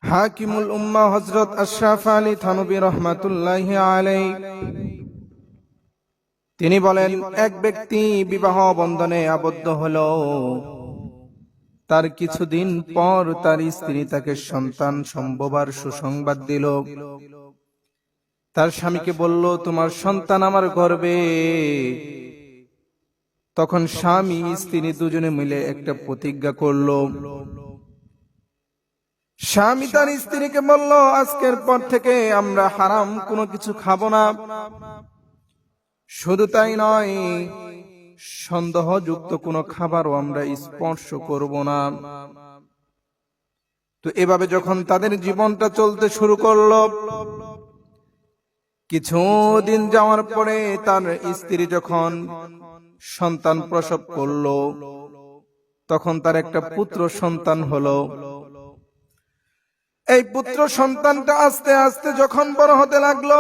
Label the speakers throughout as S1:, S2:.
S1: হাকিমুল উম্মাহ হযরত আশরাফ আলী থানভী রাহমাতুল্লাহি আলাইহি তিনি বলেন, এক ব্যক্তি বিবাহ বন্ধনে আবদ্ধ হলো। তার কিছুদিন পর তার স্ত্রী তাকে সন্তান সম্ভবার সুসংবাদ দিল। তার স্বামীকে বলল, তোমার সন্তান আমার গর্ভে। তখন স্বামী স্ত্রী দুজনে মিলে একটা প্রতিজ্ঞা করল। স্বামী তার স্ত্রীকে বলল, আজকের পর থেকে আমরা হারাম কোনো কিছু খাবো না। শুধু তাই নয়, সন্দেহযুক্ত কোনো খাবারও আমরা স্পর্শ করব না। তো এভাবে যখন তাদের জীবনটা চলতে শুরু করলো, কিছুদিন যাওয়ার পরে তার স্ত্রী যখন সন্তান প্রসব করলো, তখন তার একটা পুত্র সন্তান হলো। এই পুত্র সন্তানটা আস্তে আস্তে যখন বড় হতে লাগলো,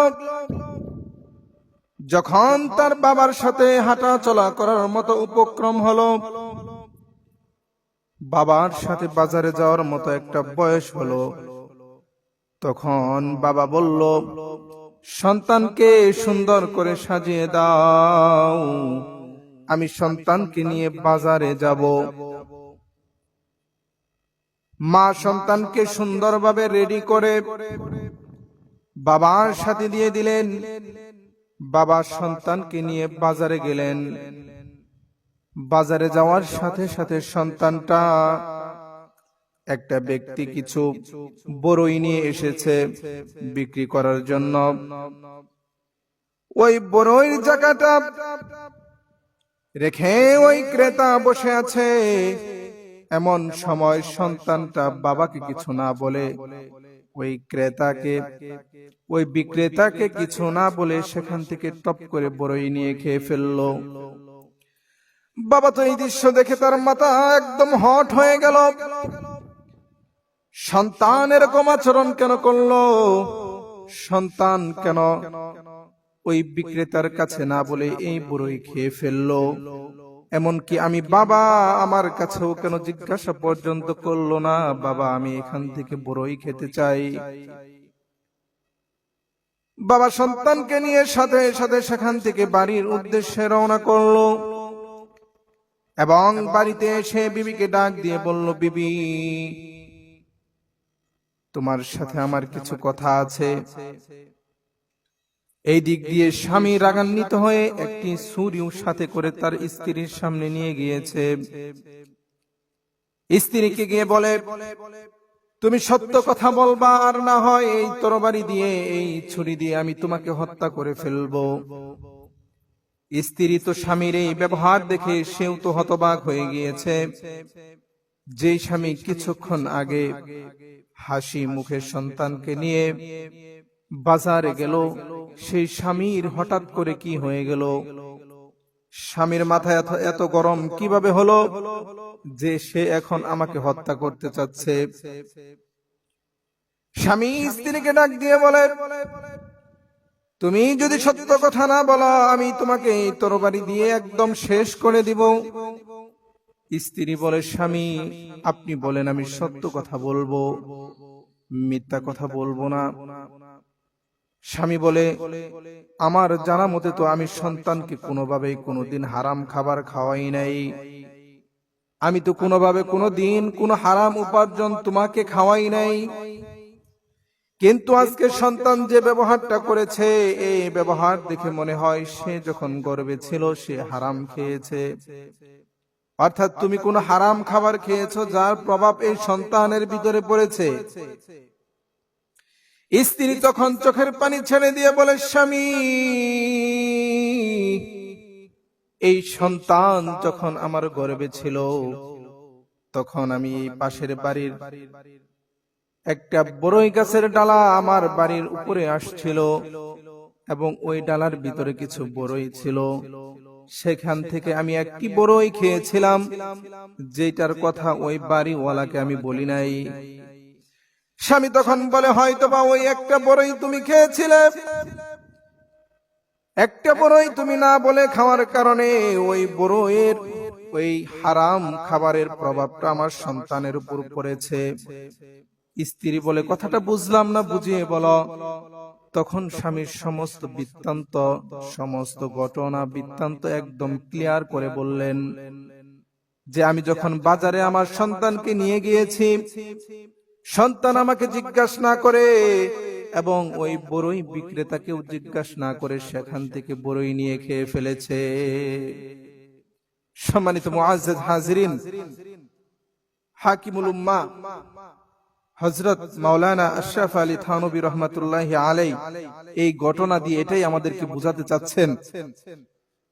S1: যখন তার বাবার সাথে হাঁটা চলা করার মতো উপক্রম হলো, বাবার সাথে বাজারে যাওয়ার মতো একটা বয়স হলো, তখন বাবা বলল, সন্তানকে সুন্দর করে সাজিয়ে দাও, আমি সন্তানকে নিয়ে বাজারে যাব। মা সন্তানকে সুন্দরভাবে রেডি করে বাবার সাথে দিয়ে দিলেন। বাবা সন্তানকে নিয়ে বাজারে গেলেন। বাজারে যাওয়ার সাথে সাথে সন্তানটা একটা ব্যক্তি কিছু বড়ই নিয়ে এসেছে বিক্রি করার জন্য। ওই বড়ইর জায়গাটা রেখে ওই ক্রেতা বসে আছে। এমন সময় সন্তানটা বাবাকে কিছু না বলে ওই বিক্রেতাকে কিছু না বলে সেখান থেকে টপ করে বড়ই নিয়ে খেয়ে ফেললো। বাবা তো এই দৃশ্য দেখে তার মাথা একদম হট হয়ে গেল। সন্তান এরকম আচরণ কেন করলো? সন্তান কেন ওই বিক্রেতার কাছে না বলে এই বড়ই খেয়ে ফেললো? এমনকি আমি বাবা, আমার কাছেও কেন জিজ্ঞাসা পর্যন্ত করলো না, বাবা আমি এখান থেকে বড়ই খেতে চাই। বাবা সন্তানকে নিয়ে সাথে সাথে সেখান থেকে বাড়ির উদ্দেশ্যে রওনা করলো এবং বাড়িতে এসে বিবিকে ডাক দিয়ে বলল, বিবি তোমার সাথে আমার কিছু কথা আছে। এই দিক দিয়ে স্বামী রাগান্বিত হয়ে একটি ছুরিও সাথে করে তার স্ত্রীর সামনে নিয়ে গিয়েছে। স্ত্রীকে গিয়ে বলে, তুমি সত্য কথা বলবা, আর না হয় এই তরবারি দিয়ে, এই ছুরি দিয়ে আমি তোমাকে হত্যা করে ফেলবো। স্ত্রী তো স্বামীর এই ব্যবহার দেখে সেও তো হতবাক হয়ে গিয়েছে। যে স্বামী কিছুক্ষণ আগে হাসি মুখে সন্তানকে নিয়ে বাজারে গেল, সেই স্বামীর হঠাৎ করে কি হয়ে গেল? স্বামীর মাথায় এত গরম কিভাবে হলো যে সে এখন আমাকে হত্যা করতে চাচ্ছে? স্বামী স্ত্রীকে ডাক দিয়ে বলে, তুমি যদি সত্য কথা না বলো, আমি তোমাকে এই তরবারি দিয়ে একদম শেষ করে দিব। স্ত্রী বলে, স্বামী আপনি বলেন, আমি সত্য কথা বলবো, মিথ্যা কথা বলবো না। স্বামী বলে, আমার জানা মতে তো আমি সন্তানকে কোনোভাবেই কোনোদিন হারাম খাবার খাওয়াই নাই। আমি তো কোনোভাবে কোনোদিন কোনো হারাম উপার্জন তোমাকে খাওয়াই নাই। কিন্তু আজকে সন্তান যে ব্যবহারটা করেছে, এই ব্যবহার দেখে মনে হয় সে যখন গর্ভে ছিল সে হারাম খেয়েছে। অর্থাৎ তুমি কোনো হারাম খাবার খেয়েছো, যার প্রভাব এই সন্তানের ভিতরে পড়েছে। স্ত্রী তখন চোখের পানি ছেড়ে দিয়ে বলে, স্বামী এই সন্তান যখন আমার গর্ভে ছিল, তখন আমি এই পাশের বাড়ির একটা বড়ই গাছের ডালা আমার বাড়ির উপরে আসছিল এবং ওই ডালার ভিতরে কিছু বড়ই ছিল। সেখান থেকে আমি একটি বড়ই খেয়েছিলাম, যেটার কথা ওই বাড়িওয়ালাকে আমি বলি নাই। স্বামী তখন বলে, হয়তোবা ওই একটা বড়ই তুমি খেয়েছিলে। একটা বড়ই তুমি না বলে খাওয়ার কারণে ওই বড়ইয়ের ওই হারাম খাবারের প্রভাবটা আমার সন্তানের উপর পড়েছে। স্ত্রী বলে, কথাটা বুঝলাম না, বুঝিয়ে বলো। তখন স্বামীর সমস্ত বৃত্তান্ত, সমস্ত ঘটনা বৃত্তান্ত একদম ক্লিয়ার করে বললেন যে আমি যখন বাজারে আমার সন্তানকে নিয়ে গিয়েছি, সন্তান আমাকে জিজ্ঞাসা না করে এবং ওই বড়ই বিক্রেতাকেও জিজ্ঞাসা না করে সেখান থেকে বড়ই নিয়ে খেয়ে ফেলেছে। সম্মানিত মুআজ্জাজ হাজিরিন, হাকিমুল উম্মাহ হযরত মাওলানা আশরাফ আলী থানভী রহমাতুল্লাহি আলাইহি এই ঘটনা দিয়ে এটাই আমাদেরকে বোঝাতে চাচ্ছেন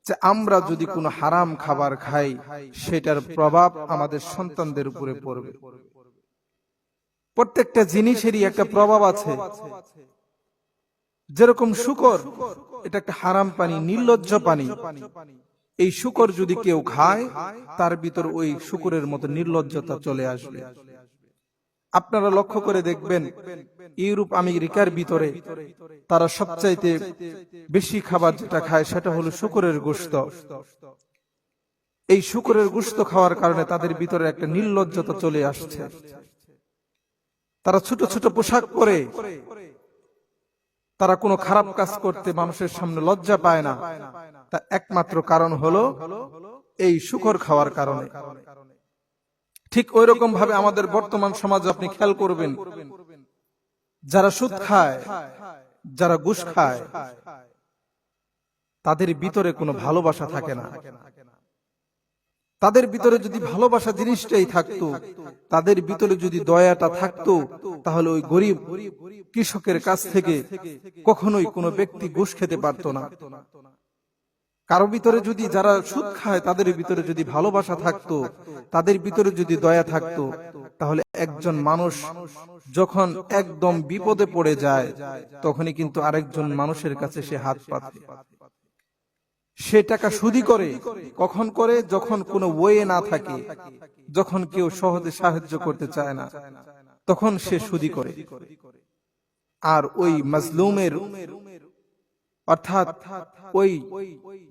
S1: যে আমরা যদি কোনো হারাম খাবার খাই, সেটার প্রভাব আমাদের সন্তানদের উপরে পড়বে। প্রত্যেকটা জিনিসেরই একটা প্রভাব আছে। যেরকম শুকর, এটা একটা হারাম পানি, নির্লজ্জ পানি। এই শুকর যদি কেউ খায়, তার ভিতর ওই শুকরের মতো নির্লজ্জতা চলে আসবে। আপনারা লক্ষ্য করে দেখবেন, ইউরোপ আমেরিকার ভিতরে তারা সবচাইতে বেশি খাবার যেটা খায় সেটা হলো শুকরের গোশত। এই শুকরের গোশত খাওয়ার কারণে তাদের ভিতরে একটা নির্লজ্জতা চলে আসছে। তারা ছোট ছোট পোশাক পরে, তারা কোনো খারাপ কাজ করতে মানুষের সামনে লজ্জা পায় না। তার একমাত্র কারণ হলো এই শুকর খাওয়ার কারণে। ঠিক ওই রকম ভাবে আমাদের বর্তমান সমাজে আপনি খেয়াল করবেন, যারা সুদ খায়, যারা ঘুষ খায়, তাদের ভিতরে কোনো ভালোবাসা থাকে না। তাদের ভিতরে যদি ভালোবাসা জিনিসটাই থাকতো, তাদের ভিতরে যদি দয়াটা থাকতো, তাহলে ওই গরিব কৃষকের কাছ থেকে কখনোই কোনো ব্যক্তি ঘুষ খেতে পারতো না। কারো ভিতরে যদি, যারা সুদ খায়, তাদের ভিতরে যদি ভালোবাসা থাকতো, তাদের ভিতরে যদি দয়া থাকতো, তাহলে একজন মানুষ যখন একদম বিপদে পড়ে যায়, তখনই কিন্তু আরেকজন মানুষের কাছে সে হাত পাতে। সে টাকা সুদি করে, কখন করে? যখন কোনো ওয়ে না থাকে, যখন কেউ সহজে সাহায্য করতে চায় না, তখন সে সুদি করে। আর ওই মাজলুমের, অর্থাৎ ওই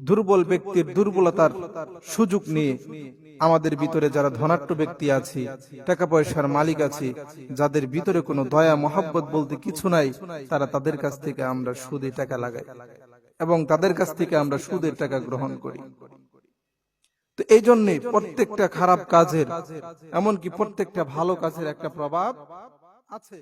S1: দুর্বল ব্যক্তির দুর্বলতার সুযোগ নিয়ে আমাদের ভিতরে যারা ধনাঢ্য ব্যক্তি আছে, টাকা পয়সার মালিক আছে, যাদের ভিতরে কোনো দয়া মহব্বত বলতে কিছু নাই, তারা তাদের কাছ থেকে আমরা সুদে টাকা লাগাই এবং তাদের কাছ থেকে আমরা সুদের টাকা গ্রহণ করি। তো এই জন্য প্রত্যেকটা খারাপ কাজের, এমনকি প্রত্যেকটা ভালো কাজের একটা প্রভাব আছে।